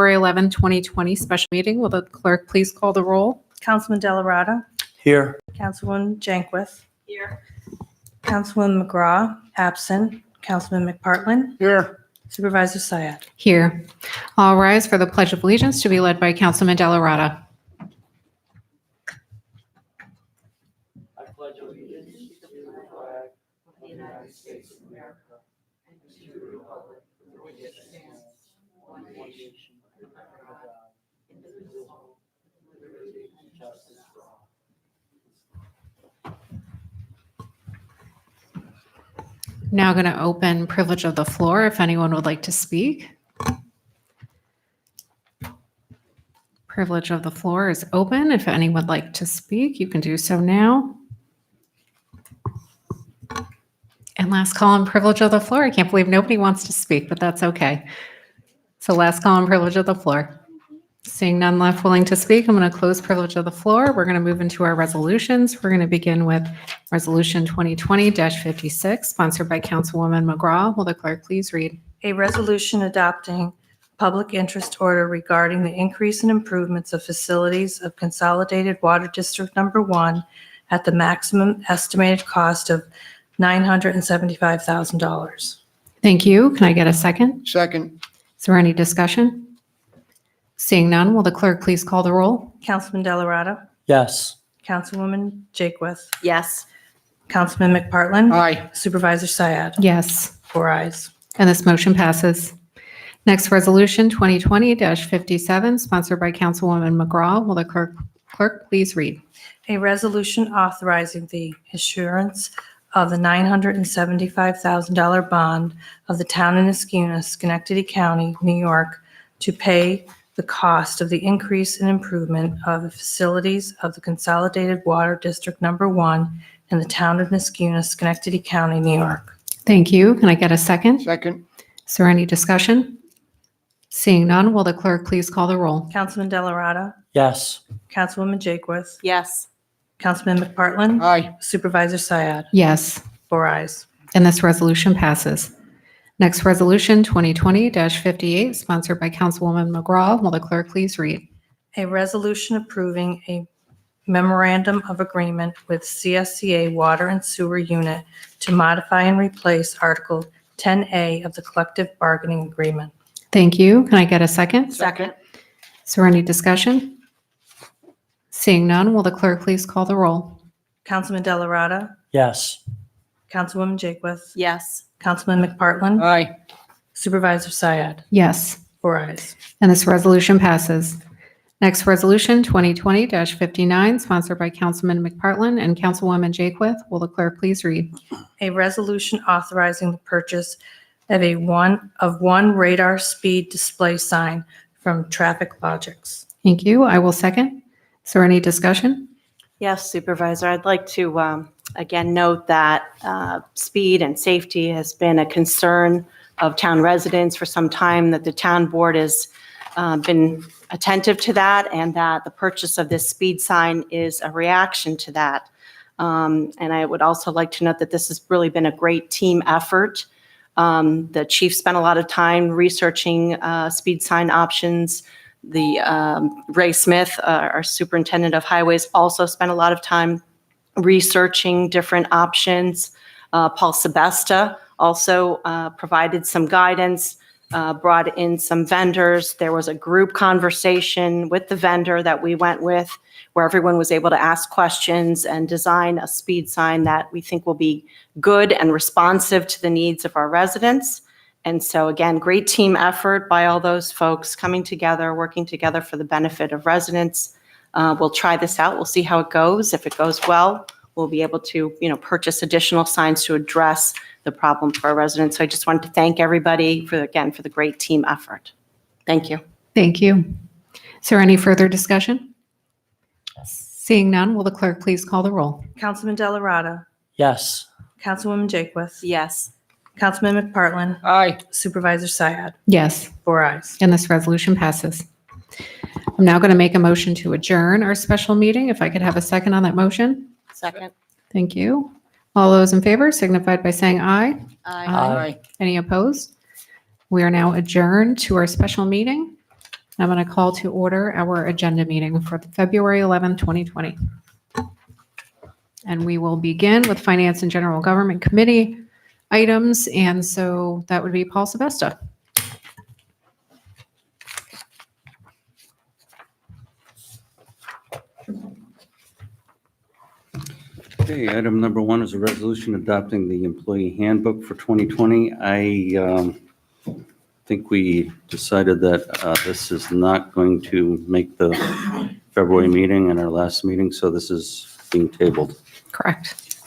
February 11, 2020 special meeting. Will the clerk please call the roll? Councilman Delarada. Here. Councilwoman Janquith. Here. Councilwoman McGraw, absent. Councilman McPartlin. Here. Supervisor Syed. Here. All rise for the Pledge of Allegiance to be led by Councilman Delarada. I pledge allegiance to the flag of the United States of America and to the republic for which it stands, one nation, under God, indivisible, with liberty and justice for all. Now going to open privilege of the floor if anyone would like to speak. Privilege of the floor is open. If anyone would like to speak, you can do so now. And last call on privilege of the floor. I can't believe nobody wants to speak, but that's okay. So last call on privilege of the floor. Seeing none left willing to speak, I'm going to close privilege of the floor. We're going to move into our resolutions. We're going to begin with Resolution 2020-56, sponsored by Councilwoman McGraw. Will the clerk please read? A resolution adopting public interest order regarding the increase in improvements of facilities of Consolidated Water District Number 1 at the maximum estimated cost of $975,000. Thank you. Can I get a second? Second. Is there any discussion? Seeing none, will the clerk please call the roll? Councilman Delarada. Yes. Councilwoman Janquith. Yes. Councilman McPartlin. Aye. Supervisor Syed. Yes. 4 ayes. And this motion passes. Next resolution, 2020-57, sponsored by Councilwoman McGraw. Will the clerk please read? A resolution authorizing the issuance of the $975,000 bond of the town of Niskuna, Schenectady County, New York, to pay the cost of the increase and improvement of the facilities of the Consolidated Water District Number 1 in the town of Niskuna, Schenectady County, New York. Thank you. Can I get a second? Second. Is there any discussion? Seeing none, will the clerk please call the roll? Councilman Delarada. Yes. Councilwoman Janquith. Yes. Councilman McPartlin. Aye. Supervisor Syed. Yes. 4 ayes. And this resolution passes. Next resolution, 2020-58, sponsored by Councilwoman McGraw. Will the clerk please read? A resolution approving a memorandum of agreement with CSCA Water and Sewer Unit to modify and replace Article 10A of the collective bargaining agreement. Thank you. Can I get a second? Second. Is there any discussion? Seeing none, will the clerk please call the roll? Councilman Delarada. Yes. Councilwoman Janquith. Yes. Councilman McPartlin. Aye. Supervisor Syed. Yes. 4 ayes. And this resolution passes. Next resolution, 2020-59, sponsored by Councilman McPartlin and Councilwoman Janquith. Will the clerk please read? A resolution authorizing the purchase of one radar speed display sign from Traffic Logics. Thank you. I will second. Is there any discussion? Yes, Supervisor. I'd like to again note that speed and safety has been a concern of town residents for some time, that the town board has been attentive to that, and that the purchase of this speed sign is a reaction to that. And I would also like to note that this has really been a great team effort. The chief spent a lot of time researching speed sign options. Ray Smith, our superintendent of highways, also spent a lot of time researching different options. Paul Sebesta also provided some guidance, brought in some vendors. There was a group conversation with the vendor that we went with, where everyone was able to ask questions and design a speed sign that we think will be good and responsive to the needs of our residents. And so again, great team effort by all those folks coming together, working together for the benefit of residents. We'll try this out. We'll see how it goes. If it goes well, we'll be able to, purchase additional signs to address the problem for our residents. So I just wanted to thank everybody for the great team effort. Thank you. Thank you. Is there any further discussion? Seeing none, will the clerk please call the roll? Councilman Delarada. Yes. Councilwoman Janquith. Yes. Councilman McPartlin. Aye. Supervisor Syed. Yes. 4 ayes. And this resolution passes. I'm now going to make a motion to adjourn our special meeting. If I could have a second on that motion. Second. Thank you. All those in favor signified by saying aye. Aye. Any opposed? We are now adjourned to our special meeting. I'm going to call to order our agenda meeting for February 11th, 2020. And we will begin with Finance and General Government Committee items. And so that would be Paul Sebesta. Okay, item number 1 is a resolution adopting the employee handbook for 2020. I think we decided that this is not going to make the February meeting and our last meeting, so this is being tabled. Correct.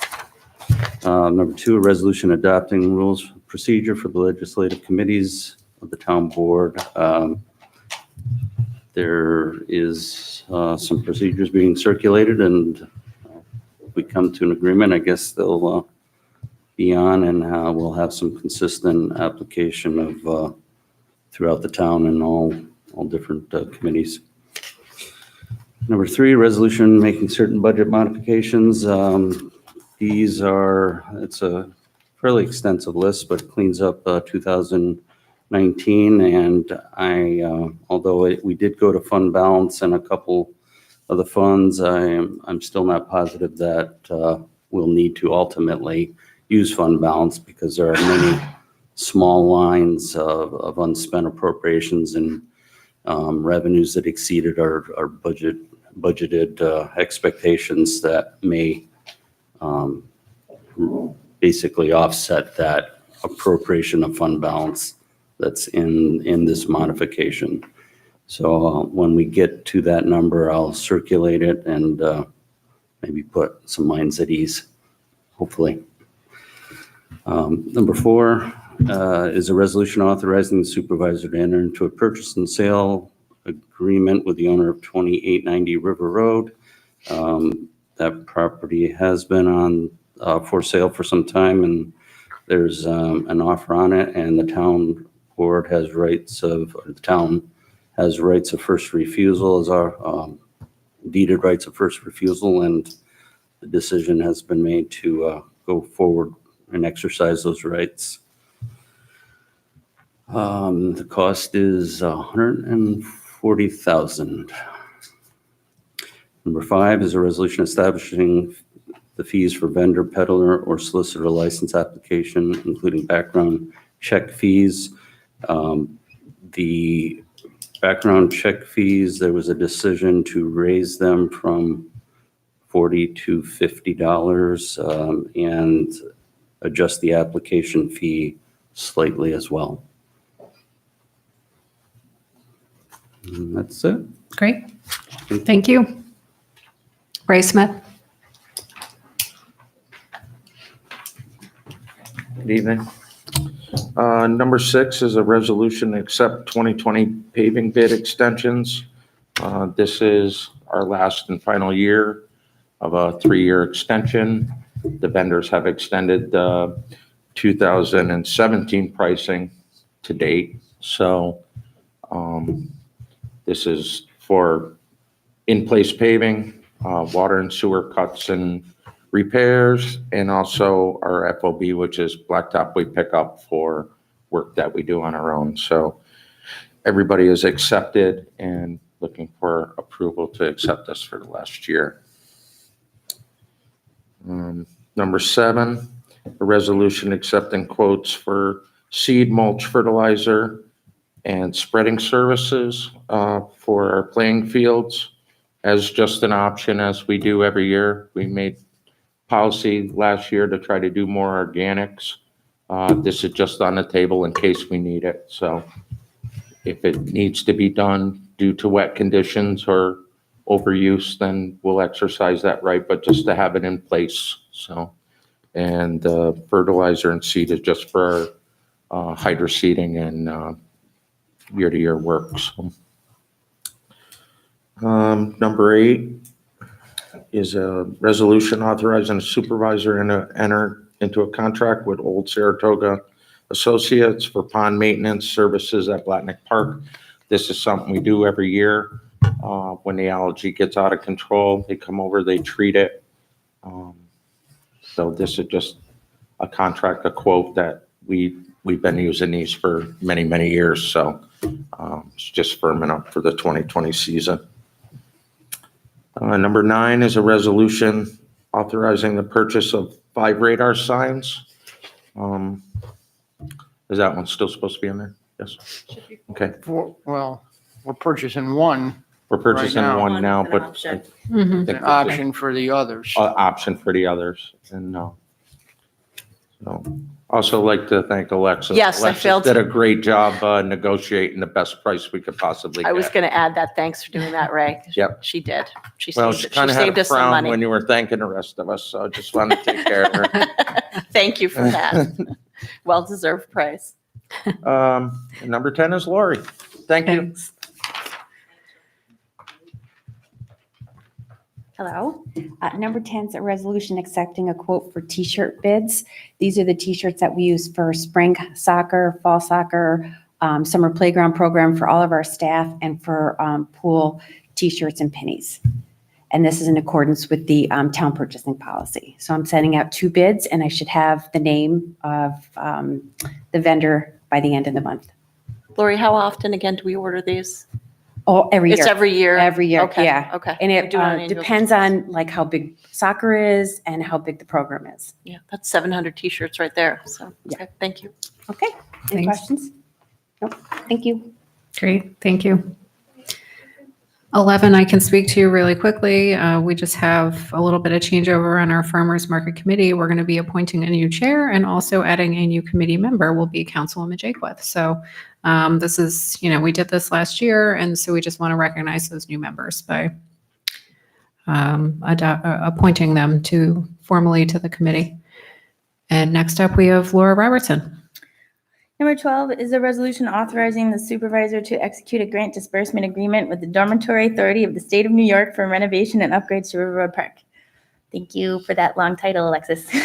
Number 2, a resolution adopting rules of procedure for the legislative committees of the town board. There is some procedures being circulated, and if we come to an agreement, I guess they'll be on, and we'll have some consistent application of throughout the town and all different committees. Number 3, resolution making certain budget modifications. It's a fairly extensive list, but cleans up 2019. And although we did go to fund balance and a couple of the funds, I'm still not positive that we'll need to ultimately use fund balance, because there are many small lines of unspent appropriations and revenues that exceeded our budgeted expectations that may basically offset that appropriation of fund balance that's in this modification. So when we get to that number, I'll circulate it and maybe put some minds at ease, hopefully. Number 4 is a resolution authorizing the supervisor to enter into a purchase and sale agreement with the owner of 2890 River Road. That property has been on for sale for some time, and there's an offer on it, and the town board has the town has rights of first refusal, as our deeded rights of first refusal, and the decision has been made to go forward and exercise those rights. The cost is $140,000. Number 5 is a resolution establishing the fees for vendor, peddler, or solicitor license application, including background check fees. The background check fees, there was a decision to raise them from $40 to $50 and adjust the application fee slightly as well. And that's it. Great. Thank you. Ray Smith. Good evening. Number 6 is a resolution to accept 2020 paving bid extensions. This is our last and final year of a 3-year extension. The vendors have extended the 2017 pricing to date. So this is for in-place paving, water and sewer cuts and repairs, and also our FOB, which is blacktop we pick up for work that we do on our own. So everybody is accepted and looking for approval to accept us for the last year. Number 7, a resolution accepting quotes for seed, mulch, fertilizer, and spreading services for our playing fields as just an option, as we do every year. We made policy last year to try to do more organics. This is just on the table in case we need it. So if it needs to be done due to wet conditions or overuse, then we'll exercise that right, but just to have it in place. So, and fertilizer and seed is just for hydro seeding and year-to-year work. So, number 8 is a resolution authorizing a supervisor to enter into a contract with Old Saratoga Associates for pond maintenance services at Blatnick Park. This is something we do every year. When the algae gets out of control, they come over, they treat it. So this is just a contract, a quote that we we've been using these for many, many years, so it's just firming up for the 2020 season. Number 9 is a resolution authorizing the purchase of 5 radar signs. Is that one still supposed to be in there? Yes. Okay. Well, we're purchasing one, We're purchasing now. one now, An but option. Mhm. think an option for the others. option for the others. And so also like to thank Alexis. Yes, I Alexis failed did to- a great job negotiating the best price we could possibly I was get. going to add that. Thanks for doing that, Ray. Yep. She did. She Well, saved, she she kind of had saved a us some frown money. when you were thanking the rest of us, so I just wanted to take care of her. Thank you for that. Well-deserved praise. Number 10 is Lori. Thank you. Thanks. Hello. Number 10 is a resolution accepting a quote for t-shirt bids. These are the t-shirts that we use for spring soccer, fall soccer, summer playground program for all of our staff, and for pool t-shirts and pennies. And this is in accordance with the town purchasing policy. So I'm sending out 2 bids, and I should have the name of the vendor by the end of the month. Lori, how often again do we order these? Oh, every year. It's every year? Every year, Okay, yeah. okay. And We it do it on an annual depends basis. on like how big soccer is and how big the program is. Yeah, that's 700 t-shirts right there. So, okay, thank you. Okay, any Thanks. questions? Nope, thank you. Great, thank you. 11, I can speak to really quickly. We just have a little bit of changeover on our Farmers Market Committee. We're going to be appointing a new chair and also adding a new committee member will be Councilwoman Jakewith. So this is, we did this last year, and so we just want to recognize those new members by appointing them formally to the committee. And next up, we have Laura Robertson. Number 12 is a resolution authorizing the supervisor to execute a grant disbursement agreement with the Dormitory Authority of the State of New York for renovation and upgrades to River Road Park. Thank you for that long title, Alexis. We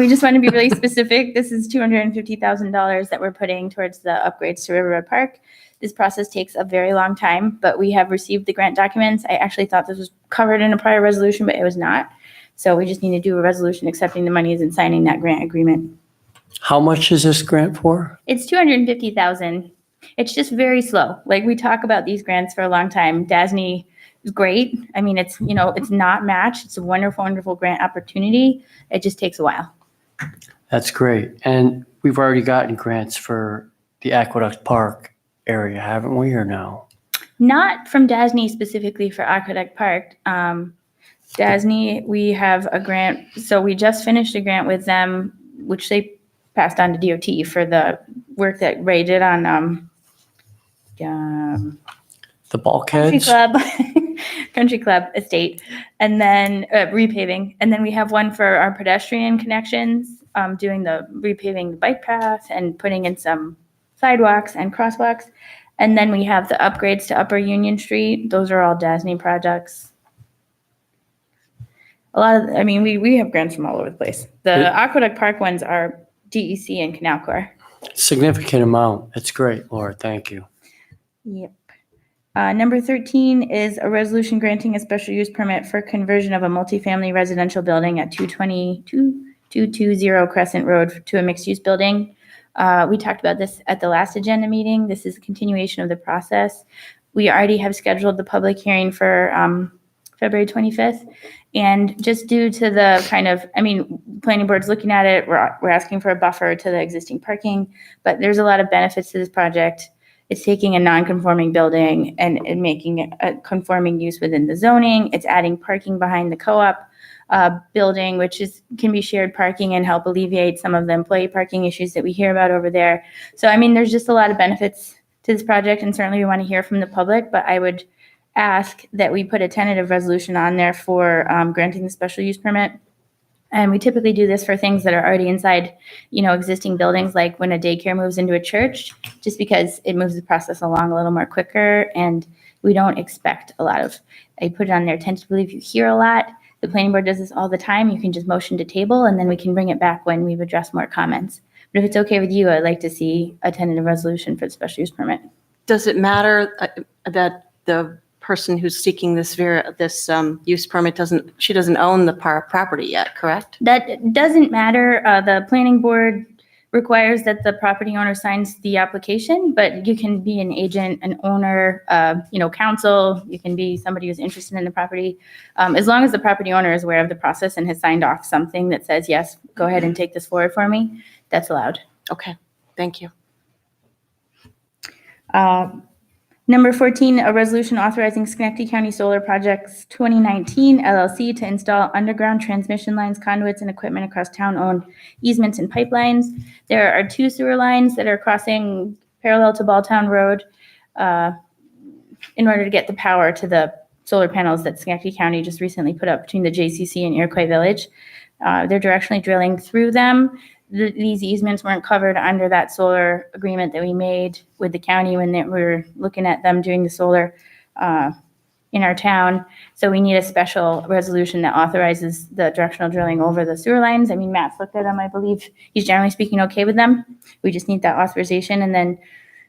just want to be really specific. This is $250,000 that we're putting towards the upgrades to River Road Park. This process takes a very long time, but we have received the grant documents. I actually thought this was covered in a prior resolution, but it was not. So we just need to do a resolution accepting the monies and signing that grant agreement. How much is this grant for? It's $250,000. It's just very slow. Like, we talk about these grants for a long time. DASNY is great. I mean, it's not matched. It's a wonderful, wonderful grant opportunity. It just takes a while. That's great. And we've already gotten grants for the Aqueduct Park area, haven't we, or no? Not from DASNY specifically for Aqueduct Park. DASNY, we have a grant. So we just finished a grant with them, which they passed on to DOT for the work that Ray did on The Country bulkheads? Club, Country Club Estate, and then repaving. And then we have one for our pedestrian connections, doing the repaving the bike path and putting in some sidewalks and crosswalks. And then we have the upgrades to Upper Union Street. Those are all DASNY projects. We have grants from all over the place. The Aqueduct Park ones are DEC and Canal Corps. Significant amount. That's great, Laura. Thank you. Yep. Number 13 is a resolution granting a special use permit for conversion of a multifamily residential building at 220 Crescent Road to a mixed-use building. We talked about this at the last agenda meeting. This is a continuation of the process. We already have scheduled the public hearing for February 25th. And just due to the planning board's looking at it, we're asking for a buffer to the existing parking, but there's a lot of benefits to this project. It's taking a non-conforming building and making it a conforming use within the zoning. It's adding parking behind the co-op building, which can be shared parking and help alleviate some of the employee parking issues that we hear about over there. So, there's just a lot of benefits to this project, and certainly we want to hear from the public, but I would ask that we put a tentative resolution on there for granting the special use permit. And we typically do this for things that are already inside, existing buildings, like when a daycare moves into a church, just because it moves the process along a little more quicker, and we don't expect a lot of, I put it on there tentatively. If you hear a lot, the planning board does this all the time. You can just motion to table, and then we can bring it back when we've addressed more comments. But if it's okay with you, I'd like to see a tentative resolution for the special use permit. Does it matter that the person who's seeking this use permit doesn't own the property yet, correct? That doesn't matter. The planning board requires that the property owner signs the application, but you can be an agent, an owner, counsel. You can be somebody who's interested in the property. As long as the property owner is aware of the process and has signed off something that says, yes, go ahead and take this forward for me, that's allowed. Okay, thank you. Number 14, a resolution authorizing Schenectady County Solar Projects 2019 LLC to install underground transmission lines, conduits, and equipment across town-owned easements and pipelines. There are 2 sewer lines that are crossing parallel to Balltown Road in order to get the power to the solar panels that Schenectady County just recently put up between the JCC and Iroquois Village. They're directionally drilling through them. These easements weren't covered under that solar agreement that we made with the county when we were looking at them doing the solar in our town. So we need a special resolution that authorizes the directional drilling over the sewer lines. I mean, Matt's looked at them. I believe he's generally speaking okay with them. We just need that authorization. And then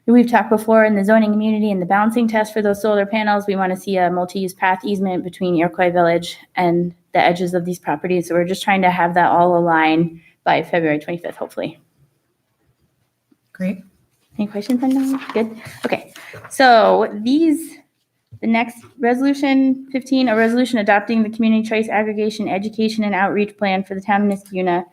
we've talked before in the zoning community and the balancing test for those solar panels, we want to see a multi-use path easement between Iroquois Village and the edges of these properties. So we're just trying to have that all align by February 25th, hopefully. Great. Any questions on that? Good. Okay. So the next resolution 15, a resolution adopting the community choice aggregation education and outreach plan for the town of Niskuna.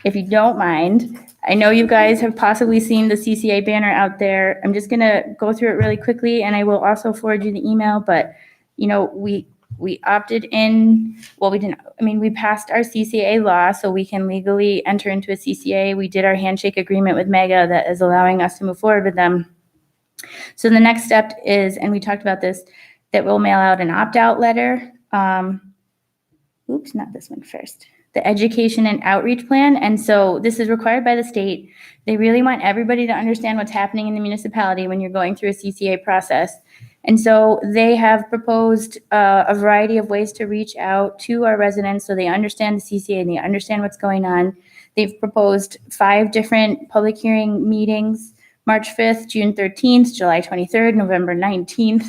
If you don't mind, I know you guys have possibly seen the CCA banner out there. I'm just going to go through it really quickly, and I will also forward you the email, but we opted in, we passed our CCA law so we can legally enter into a CCA. We did our handshake agreement with MEGA that is allowing us to move forward with them. So the next step is, and we talked about this, that we'll mail out an opt-out letter. Oops, not this one first. The education and outreach plan. And so this is required by the state. They really want everybody to understand what's happening in the municipality when you're going through a CCA process. And so they have proposed a variety of ways to reach out to our residents so they understand the CCA and they understand what's going on. They've proposed 5 different public hearing meetings, March 5th, June 13th, July 23rd, November 19th,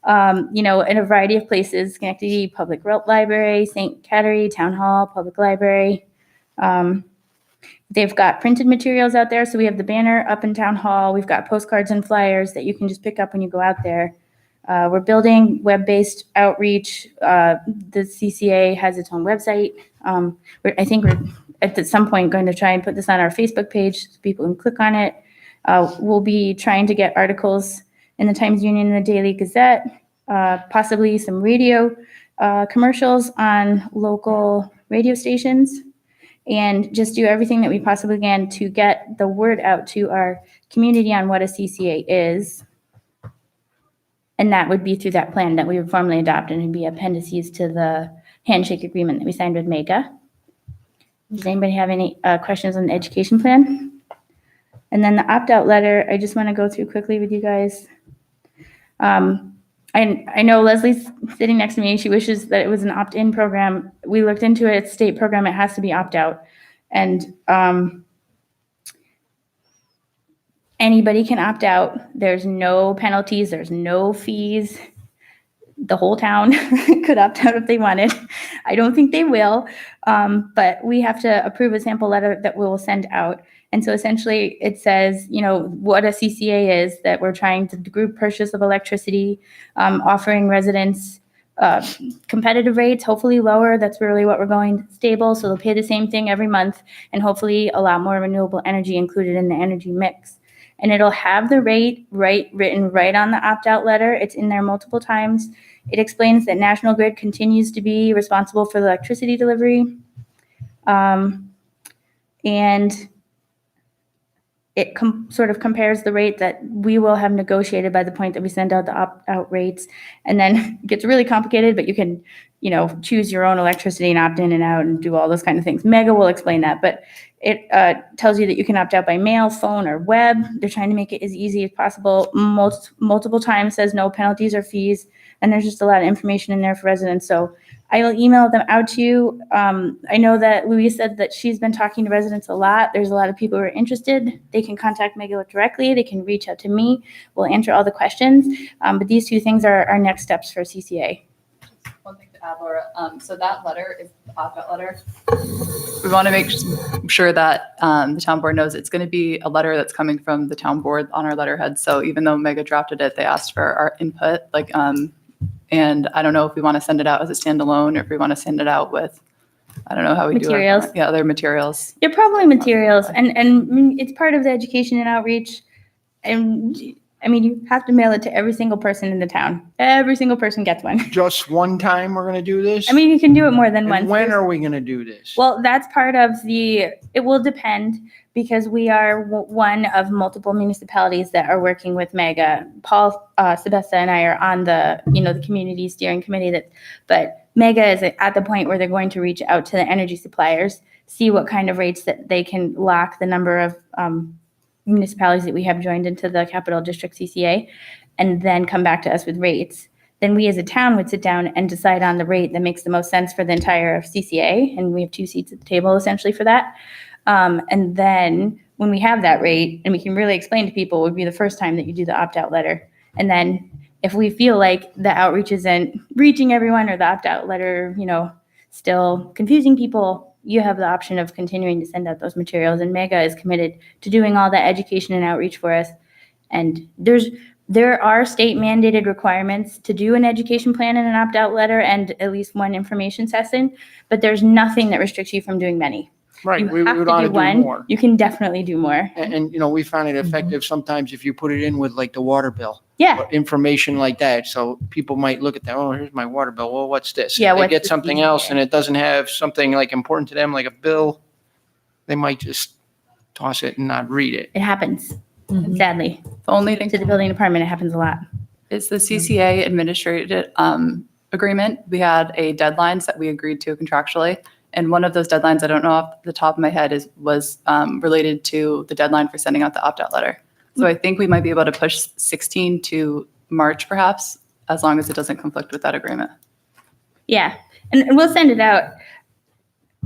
in a variety of places, Schenectady Public Library, St. Catherine Town Hall, Public Library. They've got printed materials out there. So we have the banner up in Town Hall. We've got postcards and flyers that you can just pick up when you go out there. We're building web-based outreach. The CCA has its own website. I think we're at some point going to try and put this on our Facebook page so people can click on it. We'll be trying to get articles in the Times-Union and the Daily Gazette, possibly some radio commercials on local radio stations, and just do everything that we possibly can to get the word out to our community on what a CCA is. And that would be through that plan that we would formally adopt, and it'd be appendices to the handshake agreement that we signed with MEGA. Does anybody have any questions on the education plan? And then the opt-out letter, I just want to go through quickly with you guys. I know Leslie's sitting next to me. She wishes that it was an opt-in program. We looked into it. It's a state program. It has to be opt-out. And anybody can opt out. There's no penalties. There's no fees. The whole town could opt out if they wanted. I don't think they will, but we have to approve a sample letter that we will send out. And so essentially it says, what a CCA is, that we're trying to group purchase of electricity, offering residents competitive rates, hopefully lower. That's really what we're going, stable. So they'll pay the same thing every month, and hopefully a lot more renewable energy included in the energy mix. And it'll have the rate written right on the opt-out letter. It's in there multiple times. It explains that National Grid continues to be responsible for the electricity delivery. And it sort of compares the rate that we will have negotiated by the point that we send out the opt-out rates. And then it gets really complicated, but you can, choose your own electricity and opt in and out and do all those kind of things. MEGA will explain that, but it tells you that you can opt out by mail, phone, or web. They're trying to make it as easy as possible. Multiple times says no penalties or fees, and there's just a lot of information in there for residents. So I will email them out to you. I know that Louise said that she's been talking to residents a lot. There's a lot of people who are interested. They can contact MEGA directly. They can reach out to me. We'll answer all the questions. But these 2 things are our next steps for CCA. One thing Laura. So that letter is the opt-out letter. We want to make sure that the town board knows it's going to be a letter that's coming from the town board on our letterhead. So even though Mega drafted it, they asked for our input. And I don't know if we want to send it out as a standalone or if we want to send it out with, I don't know how we Materials. do it. Yeah, other materials. Yeah, probably materials, and I mean, it's part of the education and outreach. And I mean, you have to mail it to every single person in the town. Every single person gets one. Just one time we're gonna do this? I mean, you can do it more than And once. when are we gonna do this? Well, that's part of it will depend because we are one of multiple municipalities that are working with MEGA. Paul Sebesta and I are on the community steering committee but MEGA is at the point where they're going to reach out to the energy suppliers, see what kind of rates that they can lock the number of municipalities that we have joined into the Capital District CCA, and then come back to us with rates. Then we as a town would sit down and decide on the rate that makes the most sense for the entire CCA, and we have 2 seats at the table essentially for that. And then when we have that rate, and we can really explain to people, it would be the first time that you do the opt-out letter. And then if we feel like the outreach isn't reaching everyone or the opt-out letter, still confusing people, you have the option of continuing to send out those materials. And MEGA is committed to doing all that education and outreach for us. And there are state mandated requirements to do an education plan and an opt-out letter and at least one information session, but there's nothing that restricts you from doing many. Right, You we have would to ought to do do one. more. You can definitely do more. And we find it effective sometimes if you put it in with like the water bill. Yeah. Or information like that. So people might look at that, oh, here's my water bill. Well, what's this? Yeah, If they what's get the something CCA? else and it doesn't have something like important to them, like a bill, they might just toss it and not read it. It happens, sadly. The only thing To the building department, it happens a lot. is the CCA administrative agreement. We had a deadlines that we agreed to contractually. And one of those deadlines, I don't know off the top of my head, was related to the deadline for sending out the opt-out letter. So I think we might be able to push 16 to March perhaps, as long as it doesn't conflict with that agreement. Yeah, and we'll send it out.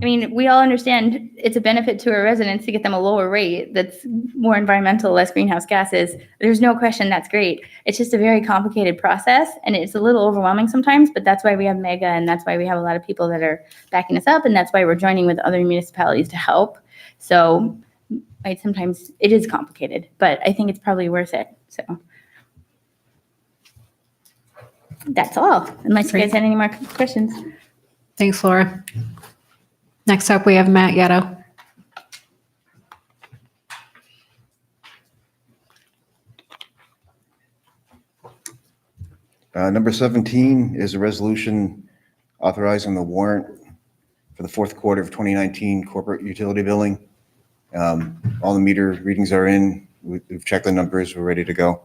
I mean, we all understand it's a benefit to our residents to get them a lower rate that's more environmental, less greenhouse gases. There's no question that's great. It's just a very complicated process, and it's a little overwhelming sometimes, but that's why we have MEGA, and that's why we have a lot of people that are backing us up, and that's why we're joining with other municipalities to help. So sometimes it is complicated, but I think it's probably worth it. So that's all, unless you guys had any more questions. Thanks, Laura. Next up, we have Matt Yetto. Number 17 is a resolution authorizing the warrant for the fourth quarter of 2019 corporate utility billing. All the meter readings are in. We've checked the numbers. We're ready to go.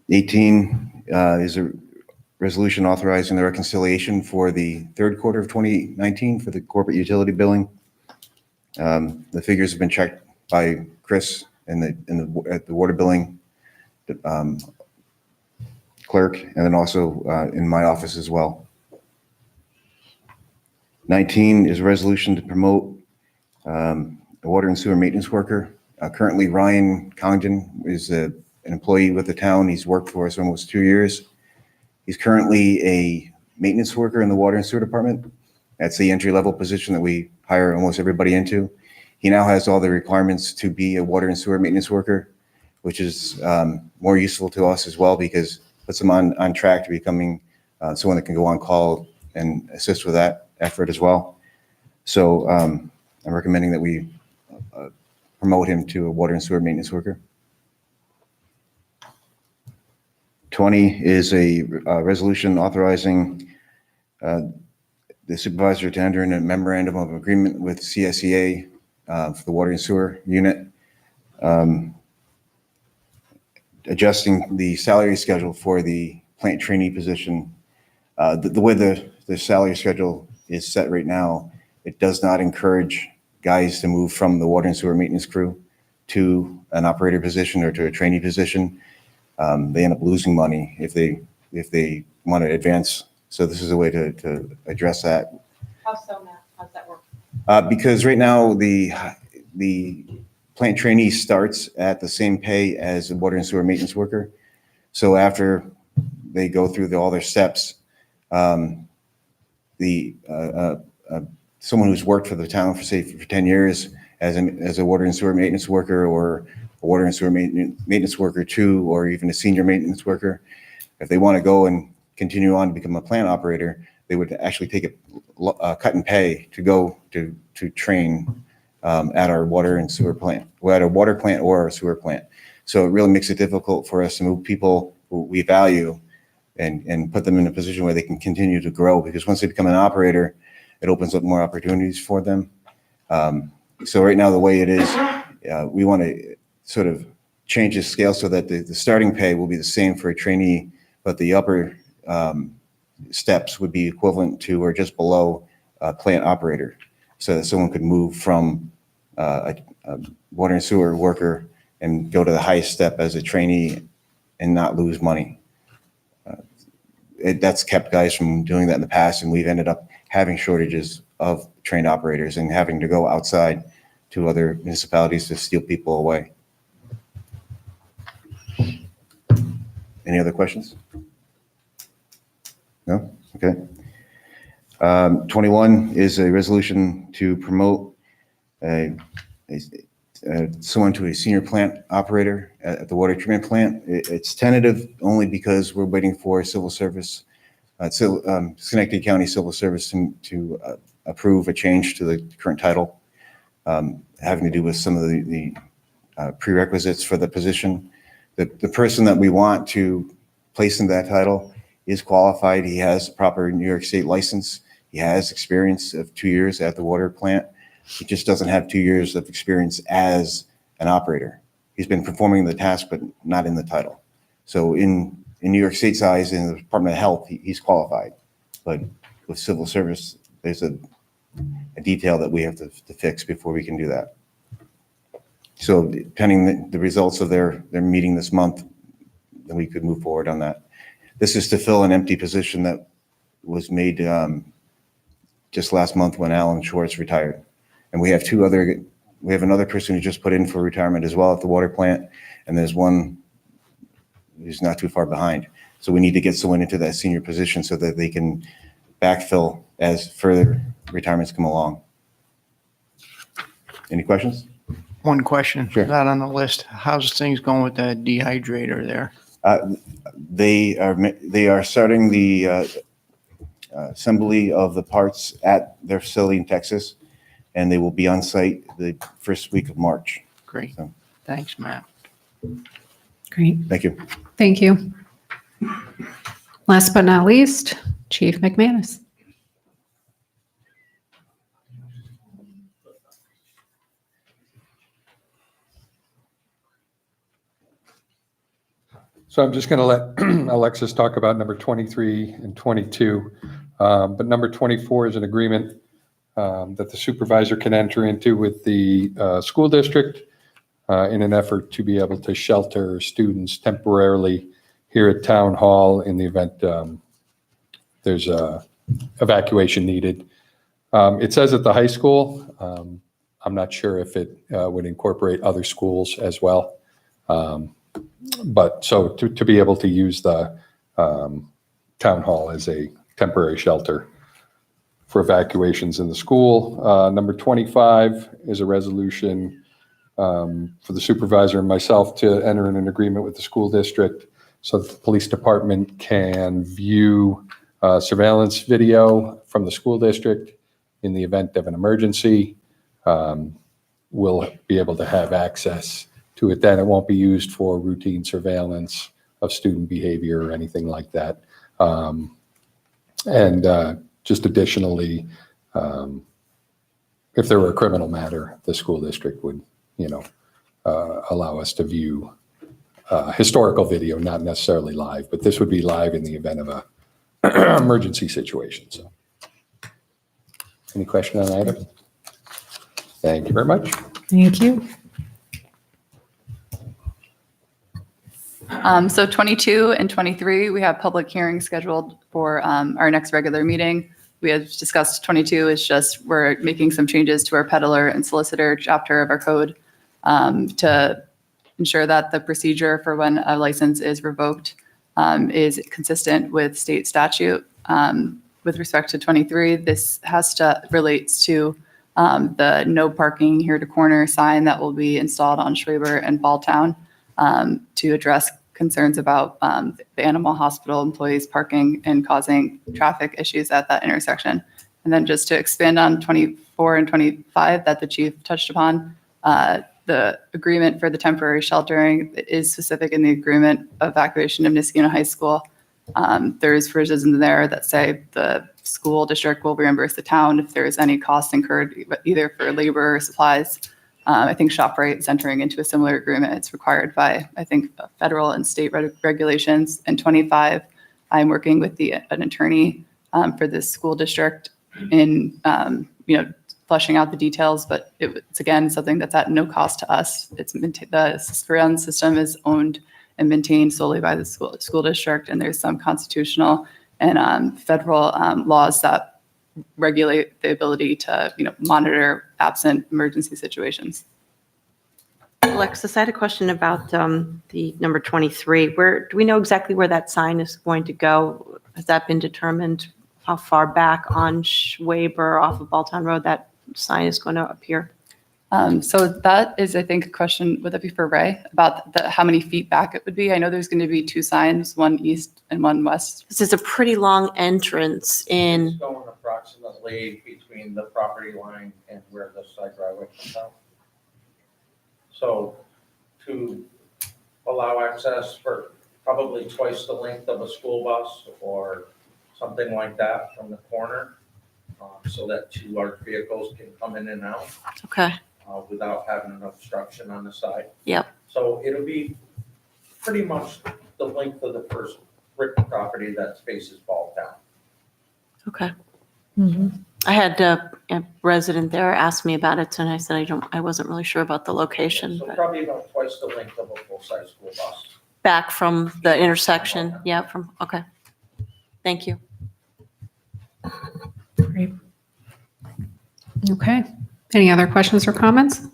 18 is a resolution authorizing the reconciliation for the third quarter of 2019 for the corporate utility billing. The figures have been checked by Chris at the water billing clerk, and then also in my office as well. 19 is a resolution to promote a water and sewer maintenance worker. Currently, Ryan Congdon is an employee with the town. He's worked for us almost 2 years. He's currently a maintenance worker in the water and sewer department. That's the entry-level position that we hire almost everybody into. He now has all the requirements to be a water and sewer maintenance worker, which is more useful to us as well because puts him on track to becoming someone that can go on call and assist with that effort as well. So I'm recommending that we promote him to a water and sewer maintenance worker. 20 is a resolution authorizing the supervisor to enter in a memorandum of agreement with CSEA for the water and sewer unit, adjusting the salary schedule for the plant trainee position. The way the salary schedule is set right now, it does not encourage guys to move from the water and sewer maintenance crew to an operator position or to a trainee position. They end up losing money if they want to advance. So this is a way to address that. How so, Matt? How does that work? Because right now the plant trainee starts at the same pay as a water and sewer maintenance worker. So after they go through all their steps, Someone who's worked for the town for, say, for 10 years as a water and sewer maintenance worker, or a water and sewer maintenance worker 2, or even a senior maintenance worker, if they want to go and continue on to become a plant operator, they would actually take a cut and pay to go to train at our water and sewer plant, at a water plant or a sewer plant. So it really makes it difficult for us to move people who we value and put them in a position where they can continue to grow, because once they become an operator, it opens up more opportunities for them. So right now, the way it is, we want to sort of change the scale so that the starting pay will be the same for a trainee, but the upper steps would be equivalent to or just below a plant operator, so that someone could move from a water and sewer worker and go to the highest step as a trainee and not lose money. That's kept guys from doing that in the past, and we've ended up having shortages of trained operators and having to go outside to other municipalities to steal people away. Any other questions? No? Okay. 21 is a resolution to promote someone to a senior plant operator at the water treatment plant. It's tentative only because we're waiting for civil service, Schenectady County Civil Service to approve a change to the current title, having to do with some of the prerequisites for the position. The person that we want to place in that title is qualified. He has a proper New York State license. He has experience of 2 years at the water plant. He just doesn't have 2 years of experience as an operator. He's been performing the task, but not in the title. So in New York State's eyes, in the Department of Health, he's qualified. But with civil service, there's a detail that we have to fix before we can do that. So pending the results of their meeting this month, then we could move forward on that. This is to fill an empty position that was made just last month when Alan Schwartz retired. And we have another person who just put in for retirement as well at the water plant. And there's one who's not too far behind. So we need to get someone into that senior position so that they can backfill as further retirements come along. Any questions? One question, Sure. not on the list. How's things going with the dehydrator there? They are starting the assembly of the parts at their facility in Texas, and they will be on site the first week of March. Great. So. Thanks, Matt. Great. Thank you. Thank you. Last but not least, Chief McManus. So I'm just going to let Alexis talk about number 23 and 22. But number 24 is an agreement that the supervisor can enter into with the school district in an effort to be able to shelter students temporarily here at Town Hall in the event there's a evacuation needed. It says at the high school. I'm not sure if it would incorporate other schools as well. But so to be able to use the Town Hall as a temporary shelter for evacuations in the school. Number 25 is a resolution for the supervisor and myself to enter in an agreement with the school district so that the police department can view surveillance video from the school district in the event of an emergency. We'll be able to have access to it then. It won't be used for routine surveillance of student behavior or anything like that. Just additionally, if there were a criminal matter, the school district would, allow us to view historical video, not necessarily live, but this would be live in the event of a emergency situation. So, any question on that item? Thank you very much. Thank you. So 22 and 23, we have public hearings scheduled for our next regular meeting. We have discussed 22 is just we're making some changes to our peddler and solicitor chapter of our code to ensure that the procedure for when a license is revoked is consistent with state statute. with respect to 23, this relates to the no parking here to corner sign that will be installed on Schwaber and Balltown to address concerns about the animal hospital employees parking and causing traffic issues at that intersection. And then just to expand on 24 and 25 that the chief touched upon, the agreement for the temporary sheltering is specific in the agreement of evacuation of Niskuna High School. There's provisions in there that say the school district will reimburse the town if there is any cost incurred either for labor or supplies. I think ShopRite is entering into a similar agreement. It's required by, I think, federal and state regulations. And 25, I'm working with an attorney for this school district in, fleshing out the details, but it's again, something that's at no cost to us. The ground system is owned and maintained solely by the school district. And there's some constitutional and federal laws that regulate the ability to, monitor absent emergency situations. Alexis, I had a question about the number 23. Do we know exactly where that sign is going to go? Has that been determined? How far back on Schwaber off of Balltown Road that sign is going to appear? So that is, I think, a question, would that be for Ray, about how many feet back it would be? I know there's going to be two signs, one east and one west. This is a pretty long entrance in. It's going approximately between the property line and where the side driveway comes out. So to allow access for probably twice the length of a school bus or something like that from the corner, so that two large vehicles can come in and out Okay. without having an obstruction on the side. Yep. So it'll be pretty much the length of the first brick property that faces Balltown. Okay. I had a resident there ask me about it, and I said I wasn't really sure about the location. So But probably about twice the length of a full-size school bus. back from the intersection. Yeah. Okay. Thank you. Great. Okay. Any other questions or comments?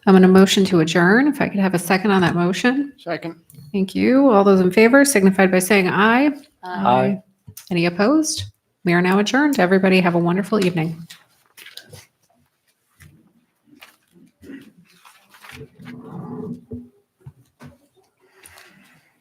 I'm going to motion to adjourn. If I could have a second on that motion. Second. Thank you. All those in favor signified by saying aye. Aye. Any opposed? We are now adjourned. Everybody have a wonderful evening.